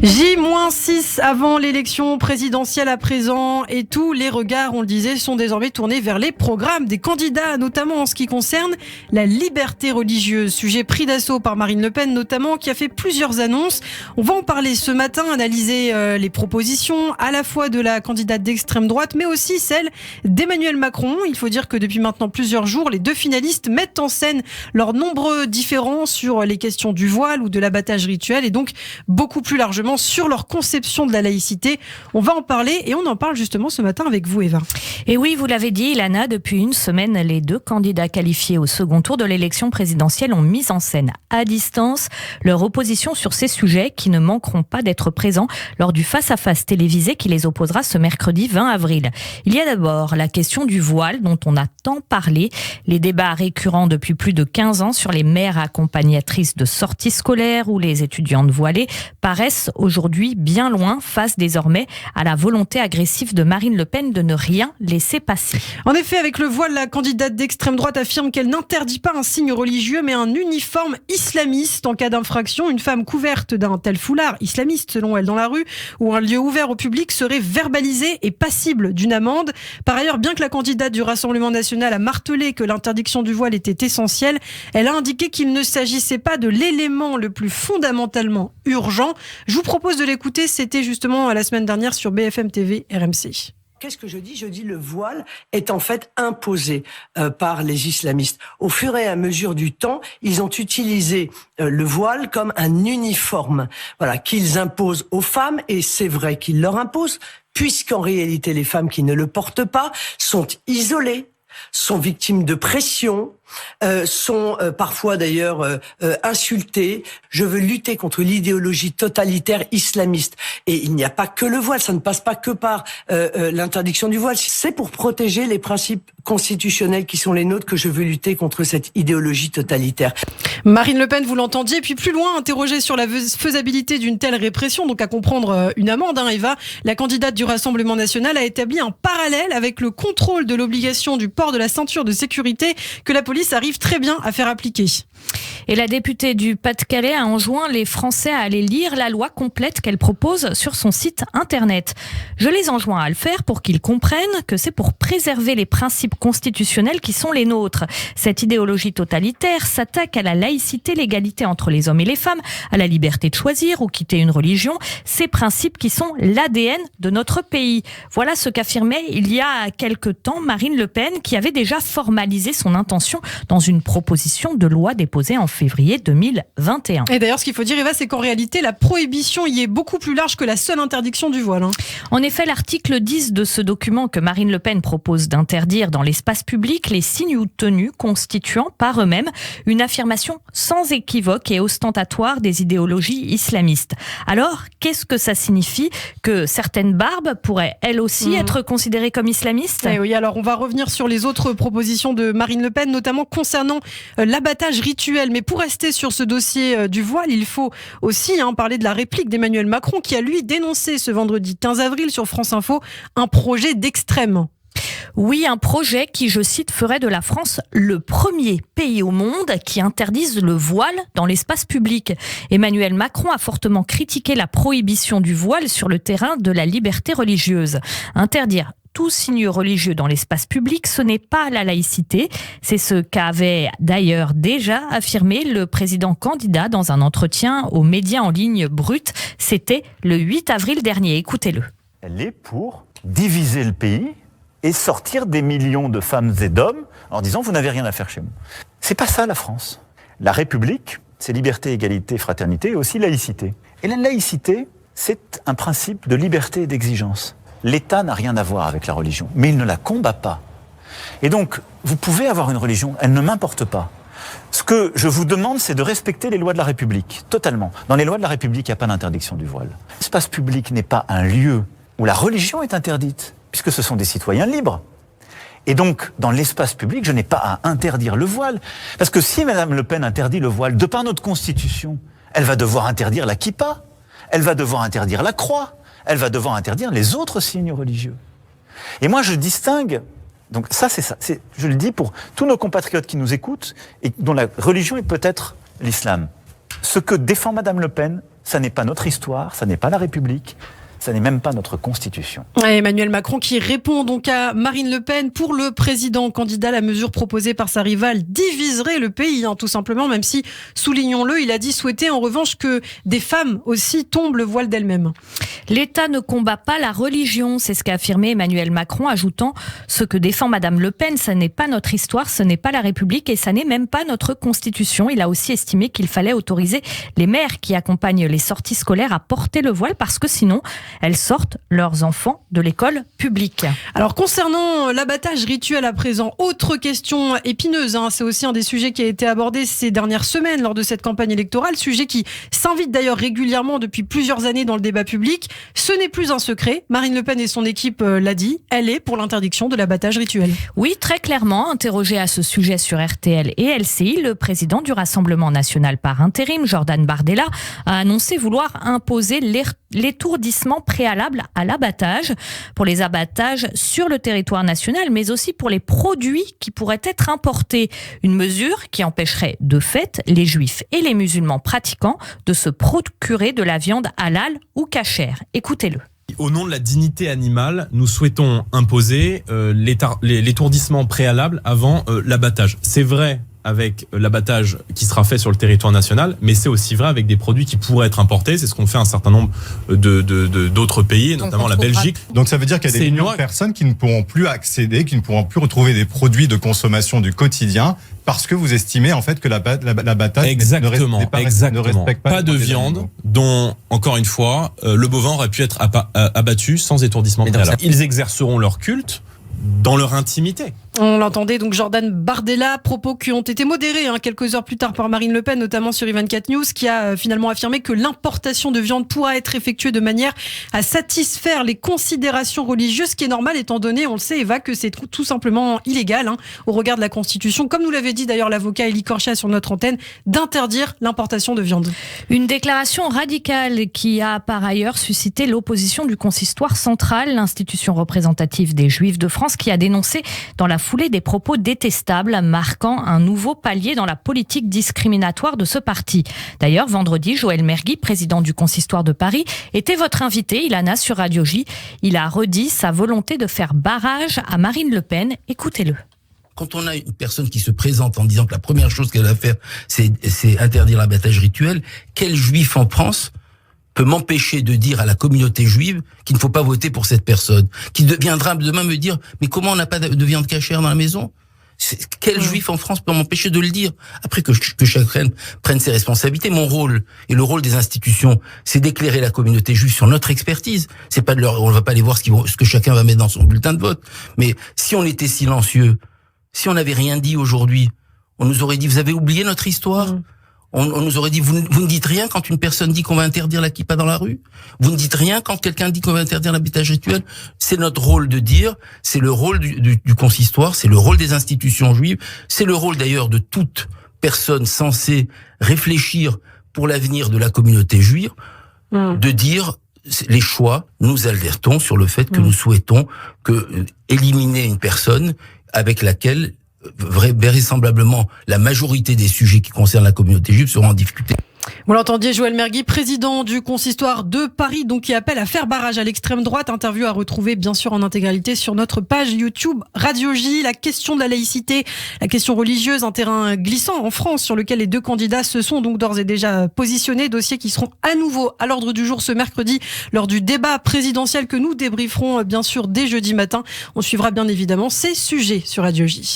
J-6 avant l'élection présidentielle à présent et tous les regards, on le disait, sont désormais tournés vers les programmes des candidats, notamment en ce qui concerne la liberté religieuse. Sujet pris d'assaut par Marine Le Pen notamment, qui a fait plusieurs annonces. On va en parler ce matin, analyser les propositions à la fois de la candidate d'extrême droite, mais aussi celle d'Emmanuel Macron. Il faut dire que depuis maintenant plusieurs jours, les deux finalistes mettent en scène leurs nombreux différends sur les questions du voile ou de l'abattage rituel et donc beaucoup plus largement sur leur conception de la laïcité. On va en parler et on en parle justement ce matin avec vous, Eva. Et oui, vous l'avez dit, Ilana, depuis une semaine, les deux candidats qualifiés au second tour de l'élection présidentielle ont mis en scène à distance leur opposition sur ces sujets qui ne manqueront pas d'être présents lors du face-à-face télévisé qui les opposera ce mercredi 20 avril. Il y a d'abord la question du voile dont on a tant parlé, les débats récurrents depuis plus de 15 ans sur les mères accompagnatrices de sorties scolaires ou les étudiantes voilées paraissent aujourd'hui bien loin face désormais à la volonté agressive de Marine Le Pen de ne rien laisser passer. En effet, avec le voile, la candidate d'extrême droite affirme qu'elle n'interdit pas un signe religieux mais un uniforme islamiste en cas d'infraction. Une femme couverte d'un tel foulard islamiste selon elle dans la rue ou un lieu ouvert au public serait verbalisée et passible d'une amende. Par ailleurs, bien que la candidate du Rassemblement national a martelé que l'interdiction du voile était essentielle, elle a indiqué qu'il ne s'agissait pas de l'élément le plus fondamentalement urgent. Je vous propose de l'écouter, c'était justement la semaine dernière sur BFM TV RMC. Qu'est-ce que je dis ? Je dis le voile est en fait imposé par les islamistes. Au fur et à mesure du temps, ils ont utilisé le voile comme un uniforme, voilà, qu'ils imposent aux femmes, et c'est vrai qu'ils leur imposent, puisqu'en réalité les femmes qui ne le portent pas sont isolées, sont victimes de pression, sont parfois d'ailleurs insultées. Je veux lutter contre l'idéologie totalitaire islamiste. Et il n'y a pas que le voile, ça ne passe pas que par l'interdiction du voile. C'est pour protéger les principes constitutionnels qui sont les nôtres que je veux lutter contre cette idéologie totalitaire. Marine Le Pen, vous l'entendiez, et puis plus loin, interrogée sur la faisabilité d'une telle répression, donc à comprendre une amende, Eva, la candidate du Rassemblement national a établi un parallèle avec le contrôle de l'obligation du port de la ceinture de sécurité que la police arrive très bien à faire appliquer. Et la députée du Pas-de-Calais a enjoint les Français à aller lire la loi complète qu'elle propose sur son site internet. Je les enjoins à le faire pour qu'ils comprennent que c'est pour préserver les principes constitutionnels qui sont les nôtres. Cette idéologie totalitaire s'attaque à la laïcité, l'égalité entre les hommes et les femmes, à la liberté de choisir ou quitter une religion, ces principes qui sont l'ADN de notre pays. Voilà ce qu'affirmait il y a quelque temps Marine Le Pen, qui avait déjà formalisé son intention dans une proposition de loi déposée en février 2021. Et d'ailleurs, ce qu'il faut dire, Eva, c'est qu'en réalité, la prohibition y est beaucoup plus large que la seule interdiction du voile. En effet, l'article 10 de ce document que Marine Le Pen propose d'interdire dans l'espace public les signes ou tenues constituant par eux-mêmes une affirmation sans équivoque et ostentatoire des idéologies islamistes. Alors, qu'est-ce que ça signifie ? Que certaines barbes pourraient elles aussi être considérées comme islamistes ? Et oui, alors on va revenir sur les autres propositions de Marine Le Pen, notamment concernant l'abattage rituel. Mais pour rester sur ce dossier du voile, il faut aussi parler de la réplique d'Emmanuel Macron qui a lui dénoncé ce vendredi 15 avril sur France Info un projet d'extrême. Oui, un projet qui, je cite, ferait de la France le premier pays au monde qui interdise le voile dans l'espace public. Emmanuel Macron a fortement critiqué la prohibition du voile sur le terrain de la liberté religieuse. Interdire tout signe religieux dans l'espace public, ce n'est pas la laïcité. C'est ce qu'avait d'ailleurs déjà affirmé le président candidat dans un entretien aux médias en ligne Brut. C'était le 8 avril dernier. Écoutez-le. Elle est pour diviser le pays et sortir des millions de femmes et d'hommes en disant « vous n'avez rien à faire chez moi ». C'est pas ça la France. La République, c'est liberté, égalité, fraternité et aussi laïcité. Et la laïcité, c'est un principe de liberté et d'exigence. L'État n'a rien à voir avec la religion, mais il ne la combat pas. Et donc, vous pouvez avoir une religion, elle ne m'importe pas. Ce que je vous demande, c'est de respecter les lois de la République, totalement. Dans les lois de la République, il n'y a pas d'interdiction du voile. L'espace public n'est pas un lieu où la religion est interdite, puisque ce sont des citoyens libres. Et donc, dans l'espace public, je n'ai pas à interdire le voile. Parce que si Mme Le Pen interdit le voile, de par notre Constitution, elle va devoir interdire la kippa, elle va devoir interdire la croix, elle va devoir interdire les autres signes religieux. Et moi, je distingue, donc ça, c'est ça, je le dis pour tous nos compatriotes qui nous écoutent et dont la religion est peut-être l'islam. Ce que défend Madame Le Pen, ça n'est pas notre histoire, ça n'est pas la République. Ça n'est même pas notre Constitution. Emmanuel Macron qui répond donc à Marine Le Pen. Pour le président candidat, la mesure proposée par sa rivale diviserait le pays, tout simplement, même si, soulignons-le, il a dit souhaiter en revanche que des femmes aussi tombent le voile d'elles-mêmes. L'État ne combat pas la religion, c'est ce qu'a affirmé Emmanuel Macron, ajoutant « Ce que défend Madame Le Pen, ce n'est pas notre histoire, ce n'est pas la République et ça n'est même pas notre Constitution ». Il a aussi estimé qu'il fallait autoriser les mères qui accompagnent les sorties scolaires à porter le voile parce que sinon, elles sortent leurs enfants de l'école publique. Alors concernant l'abattage rituel à présent, autre question épineuse, c'est aussi un des sujets qui a été abordé ces dernières semaines lors de cette campagne électorale, sujet qui s'invite d'ailleurs régulièrement depuis plusieurs années dans le débat public. Ce n'est plus un secret, Marine Le Pen et son équipe l'a dit, elle est pour l'interdiction de l'abattage rituel. Oui, très clairement, interrogé à ce sujet sur RTL et LCI, le président du Rassemblement national par intérim, Jordan Bardella, a annoncé vouloir imposer l'étourdissement préalable à l'abattage, pour les abattages sur le territoire national, mais aussi pour les produits qui pourraient être importés. Une mesure qui empêcherait de fait les juifs et les musulmans pratiquants de se procurer de la viande halal ou cachère. Écoutez-le. Au nom de la dignité animale, nous souhaitons imposer l'étourdissement préalable avant l'abattage. C'est vrai avec l'abattage qui sera fait sur le territoire national, mais c'est aussi vrai avec des produits qui pourraient être importés. C'est ce qu'on fait un certain nombre d'autres pays, notamment la Belgique. Donc ça veut dire qu'il y a des millions de personnes qui ne pourront plus accéder, qui ne pourront plus retrouver des produits de consommation du quotidien parce que vous estimez en fait que l'abattage ne respecte pas de viande dont, encore une fois, le bovin aurait pu être abattu sans étourdissement préalable. Ils exerceront leur culte dans leur intimité. On l'entendait donc Jordan Bardella, propos qui ont été modérés quelques heures plus tard par Marine Le Pen, notamment sur i24 News, qui a finalement affirmé que l'importation de viande pourra être effectuée de manière à satisfaire les considérations religieuses, ce qui est normal étant donné, on le sait Eva, que c'est tout simplement illégal au regard de la Constitution, comme nous l'avait dit d'ailleurs l'avocat Élie Corchia sur notre antenne, d'interdire l'importation de viande. Une déclaration radicale qui a par ailleurs suscité l'opposition du consistoire central, l'institution représentative des Juifs de France, qui a dénoncé dans la foulée des propos détestables marquant un nouveau palier dans la politique discriminatoire de ce parti. D'ailleurs, vendredi, Joël Mergui, président du consistoire de Paris, était votre invité, Ilana, sur Radio J. Il a redit sa volonté de faire barrage à Marine Le Pen. Écoutez-le. Quand on a une personne qui se présente en disant que la première chose qu'elle va faire, c'est interdire l'abattage rituel, quel juif en France peut m'empêcher de dire à la communauté juive qu'il ne faut pas voter pour cette personne, qui viendra demain me dire « Mais comment on n'a pas de viande cachère dans la maison ?» Quel juif en France peut m'empêcher de le dire? Après que chacun prenne ses responsabilités. Mon rôle et le rôle des institutions, c'est d'éclairer la communauté juive sur notre expertise. C'est pas on va pas aller voir ce que chacun va mettre dans son bulletin de vote. Mais si on était silencieux, si on n'avait rien dit aujourd'hui, on nous aurait dit « Vous avez oublié notre histoire ?» On nous aurait dit, vous ne dites rien quand une personne dit qu'on va interdire la kippa dans la rue. Vous ne dites rien quand quelqu'un dit qu'on va interdire l'abattage rituel. C'est notre rôle de dire, c'est le rôle du consistoire, c'est le rôle des institutions juives, c'est le rôle d'ailleurs de toute personne censée réfléchir pour l'avenir de la communauté juive, de dire les choix. Nous alertons sur le fait que nous souhaitons éliminer une personne avec laquelle vraisemblablement la majorité des sujets qui concernent la communauté juive seront en difficulté. Vous l'entendiez, Joël Mergui, président du consistoire de Paris, donc qui appelle à faire barrage à l'extrême droite. Interview à retrouver bien sûr en intégralité sur notre page YouTube Radio J. La question de la laïcité, la question religieuse, un terrain glissant en France sur lequel les deux candidats se sont donc d'ores et déjà positionnés. Dossiers qui seront à nouveau à l'ordre du jour ce mercredi lors du débat présidentiel que nous débrieferons bien sûr dès jeudi matin. On suivra bien évidemment ces sujets sur Radio J.